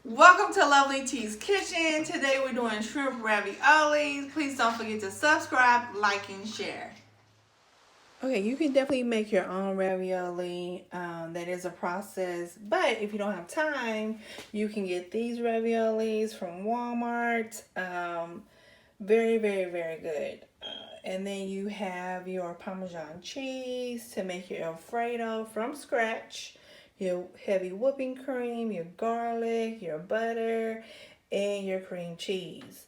Welcome to Lovely T's Kitchen. Today we're doing shrimp raviolis. Please don't forget to subscribe, like, and share. Okay, you can definitely make your own ravioli. That is a process, but if you don't have time, you can get these raviolis from Walmart. Very, very, very good. And then you have your Parmesan cheese to make your Alfredo from scratch, your heavy whipping cream, your garlic, your butter, and your cream cheese.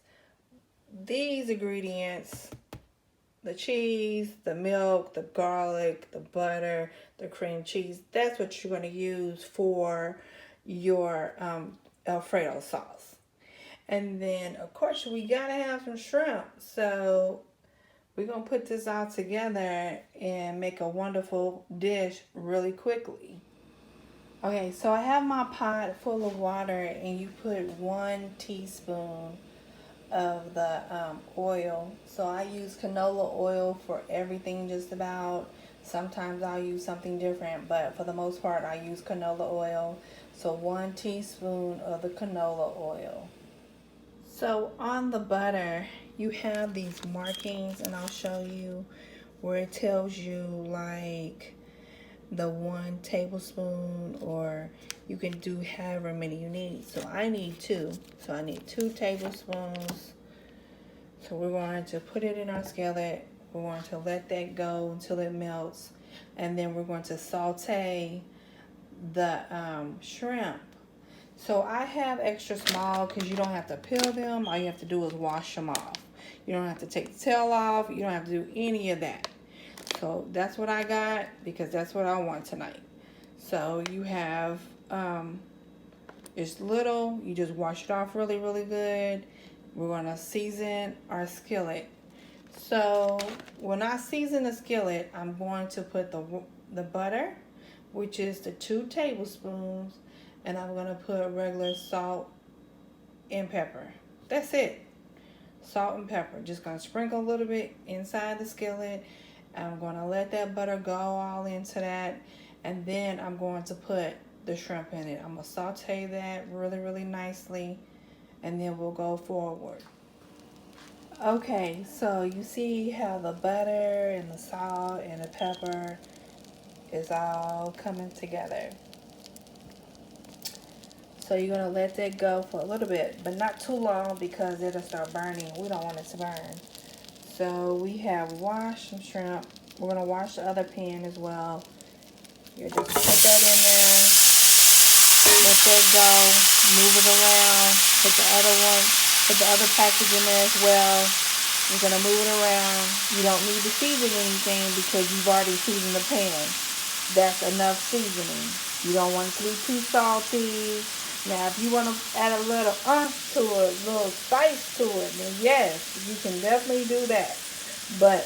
These ingredients, the cheese, the milk, the garlic, the butter, the cream cheese, that's what you're going to use for your Alfredo sauce. And then, of course, we got to have some shrimp. So we're going to put this all together and make a wonderful dish really quickly. Okay, so I have my pot full of water, and you put 1 teaspoon of the oil. So I use canola oil for everything just about. Sometimes I'll use something different, but for the most part I use canola oil. So 1 teaspoon of the canola oil. So on the butter, you have these markings, and I'll show you where it tells you like the 1 tablespoon, or you can do however many you need. So I need 2. So I need 2 tablespoons. So we're going to put it in our skillet. We're going to let that go until it melts. And then we're going to saute the shrimp. So I have extra small because you don't have to peel them. All you have to do is wash them off. You don't have to take the tail off. You don't have to do any of that. So that's what I got because that's what I want tonight. So you have, it's little. You just wash it off really, really good. We're going to season our skillet. So when I season the skillet, I'm going to put the butter, which is the 2 tablespoons. And I'm going to put regular salt and pepper. That's it. Salt and pepper. Just going to sprinkle a little bit inside the skillet. I'm going to let that butter go all into that. And then I'm going to put the shrimp in it. I'm going to saute that really, really nicely. And then we'll go forward. Okay, so you see how the butter and the salt and the pepper is all coming together. So you're going to let that go for a little bit, but not too long because it'll start burning. We don't want it to burn. So we have washed some shrimp. We're going to wash the other pan as well. You just put that in there. Let that go. Move it around. Put the other package in there as well. We're going to move it around. You don't need to season anything because you've already seasoned the pan. That's enough seasoning. You don't want it to be too salty. Now, if you want to add a little umph to it, a little spice to it, then yes, you can definitely do that. But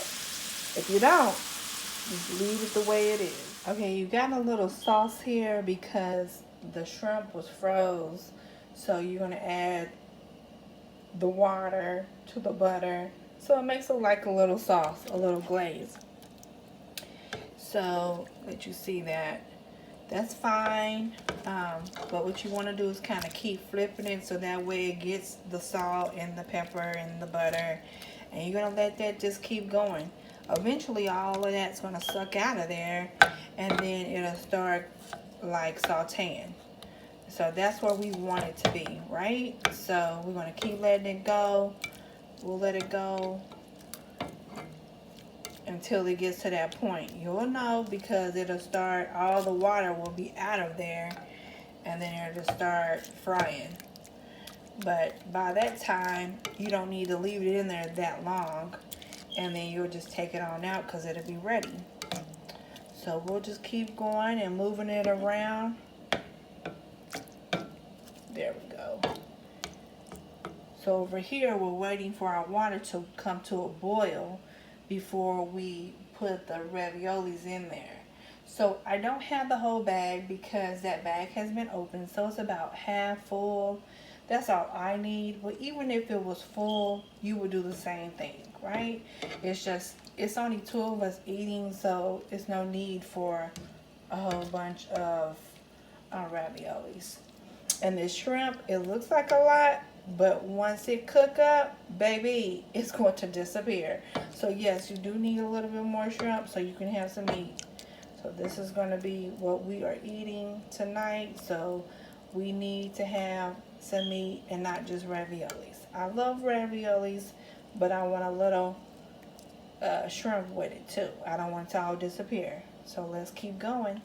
if you don't, just leave it the way it is. Okay, you got a little sauce here because the shrimp was froze. So you're going to add the water to the butter. So it makes it like a little sauce, a little glaze. So let you see that. That's fine, but what you want to do is kind of keep flipping it so that way it gets the salt and the pepper and the butter, and you're going to let that just keep going. Eventually all of that's going to suck out of there, and then it'll start like sauteing. So that's where we want it to be, right? So we're going to keep letting it go. We'll let it go until it gets to that point. You'll know because it'll start, all the water will be out of there, and then it'll just start frying. But by that time, you don't need to leave it in there that long, and then you'll just take it on out because it'll be ready. So we'll just keep going and moving it around. There we go. So over here, we're waiting for our water to come to a boil before we put the raviolis in there. So I don't have the whole bag because that bag has been opened, so it's about half full. That's all I need. But even if it was full, you would do the same thing, right? It's only 2 of us eating, so it's no need for a whole bunch of raviolis. And the shrimp, it looks like a lot, but once it cook up, baby, it's going to disappear. So yes, you do need a little bit more shrimp so you can have some meat. So this is going to be what we are eating tonight. So we need to have some meat and not just raviolis. I love raviolis, but I want a little shrimp with it too. I don't want it to all disappear. So let's keep going.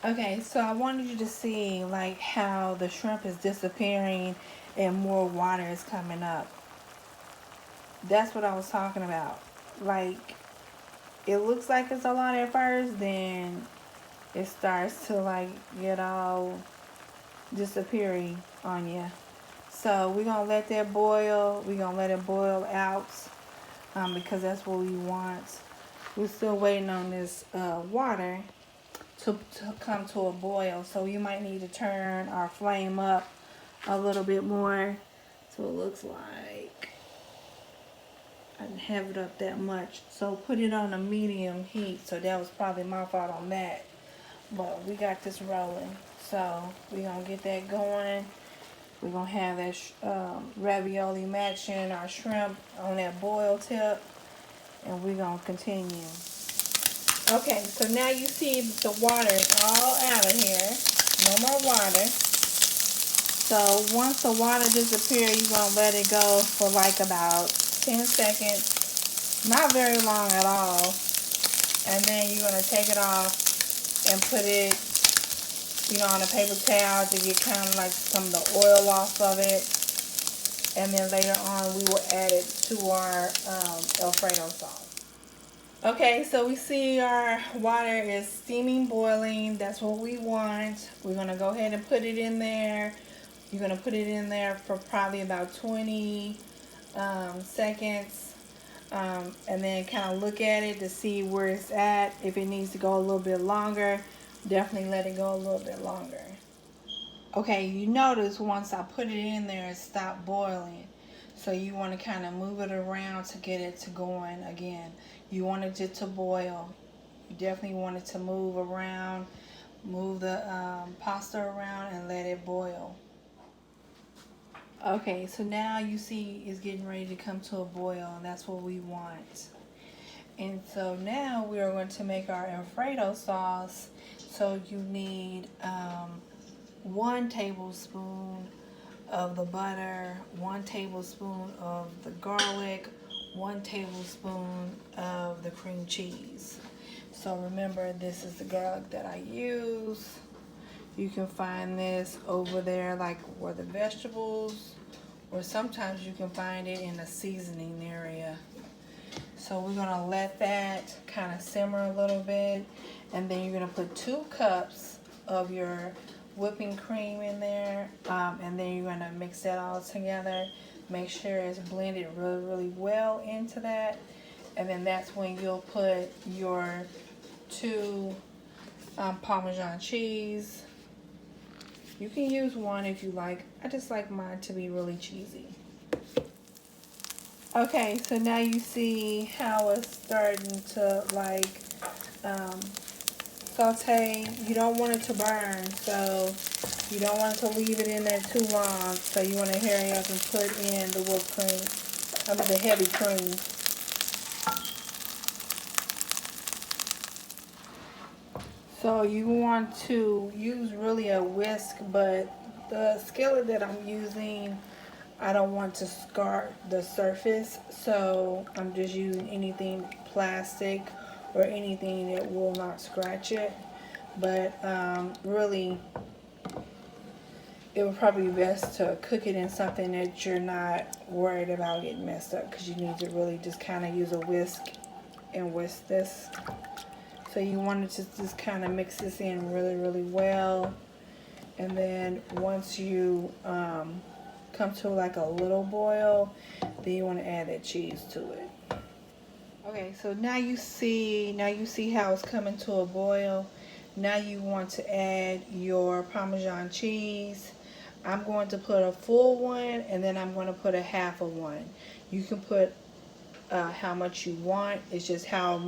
Okay, so I wanted you to see like how the shrimp is disappearing and more water is coming up. That's what I was talking about. Like, it looks like it's a lot at first, then it starts to like get all disappearing on you. So we're gonna let that boil. We're gonna let it boil out because that's what we want. We're still waiting on this water to come to a boil. So you might need to turn our flame up a little bit more. So it looks like I didn't have it up that much. So put it on a medium heat. So that was probably my fault on that. But we got this rolling. So we're going to get that going. We're going to have that ravioli matching our shrimp on that boil tip. And we're going to continue. Okay, so now you see the water is all out of here. No more water. So once the water disappears, you're going to let it go for like about 10 seconds. Not very long at all. And then you're going to take it off and put it, on a paper towel to get kind of like some of the oil off of it. And then later on, we will add it to our Alfredo sauce. Okay, so we see our water is steaming, boiling. That's what we want. We're going to go ahead and put it in there. You're going to put it in there for probably about 20 seconds. And then kind of look at it to see where it's at. If it needs to go a little bit longer, definitely let it go a little bit longer. Okay, you notice once I put it in there, it stopped boiling. So you want to kind of move it around to get it to going again. You wanted it to boil. You definitely want it to move around, move the pasta around and let it boil. Okay, so now you see it's getting ready to come to a boil, and that's what we want. And so now we are going to make our Alfredo sauce. So you need 1 tablespoon of the butter, 1 tablespoon of the garlic, 1 tablespoon of the cream cheese. So remember, this is the garlic that I use. You can find this over there like where the vegetables, or sometimes you can find it in the seasoning area. So we're gonna let that kind of simmer a little bit, and then you're gonna put 2 cups of your whipping cream in there, and then you're gonna mix that all together. Make sure it's blended really, really well into that, and then that's when you'll put your 2 Parmesan cheese. You can use 1 if you like. I just like mine to be really cheesy. Okay, so now you see how it's starting to like saute. You don't want it to burn, so you don't want to leave it in there too long. So you want to hurry up and put in the whipped cream, the heavy cream. So you want to use really a whisk, but the skillet that I'm using, I don't want to scar the surface, so I'm just using anything plastic or anything that will not scratch it. But really, it would probably be best to cook it in something that you're not worried about getting messed up, because you need to really just kind of use a whisk and whisk this. So you want to just kind of mix this in really, really well. And then once you come to like a little boil, then you want to add that cheese to it. Okay, so now you see how it's coming to a boil. Now you want to add your Parmesan cheese. I'm going to put a full one, and then I'm going to put a half of one. You can put how much you want. It's just how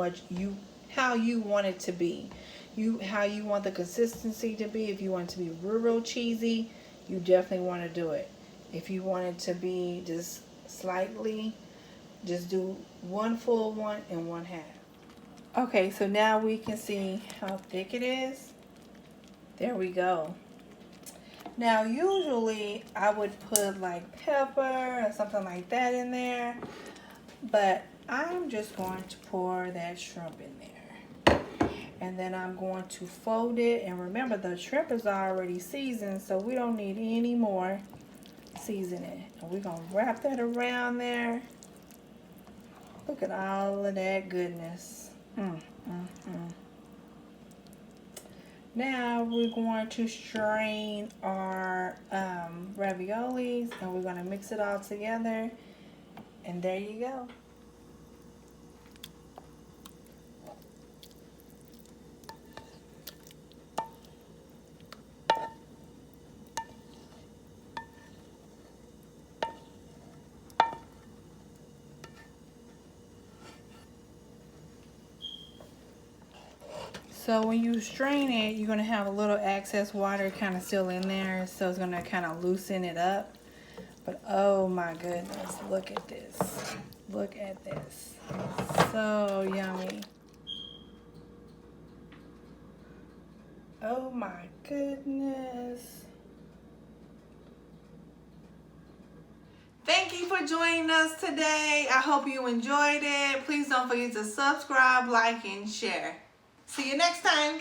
you want it to be. how you want the consistency to be. If you want it to be real cheesy, you definitely want to do it. If you want it to be just slightly, just do one full one and one half. Okay, so now we can see how thick it is. There we go. Now usually I would put like pepper or something like that in there, but I'm just going to pour that shrimp in there. And then I'm going to fold it, and remember the shrimp is already seasoned, so we don't need any more seasoning. And we're going to wrap that around there. Look at all of that goodness. Now we're going to strain our raviolis, and we're going to mix it all together, and there you go. So when you strain it, you're going to have a little excess water kind of still in there. So it's going to kind of loosen it up. But oh my goodness, look at this. Look at this. So yummy. Oh my goodness. Thank you for joining us today. I hope you enjoyed it. Please don't forget to subscribe, like, and share. See you next time.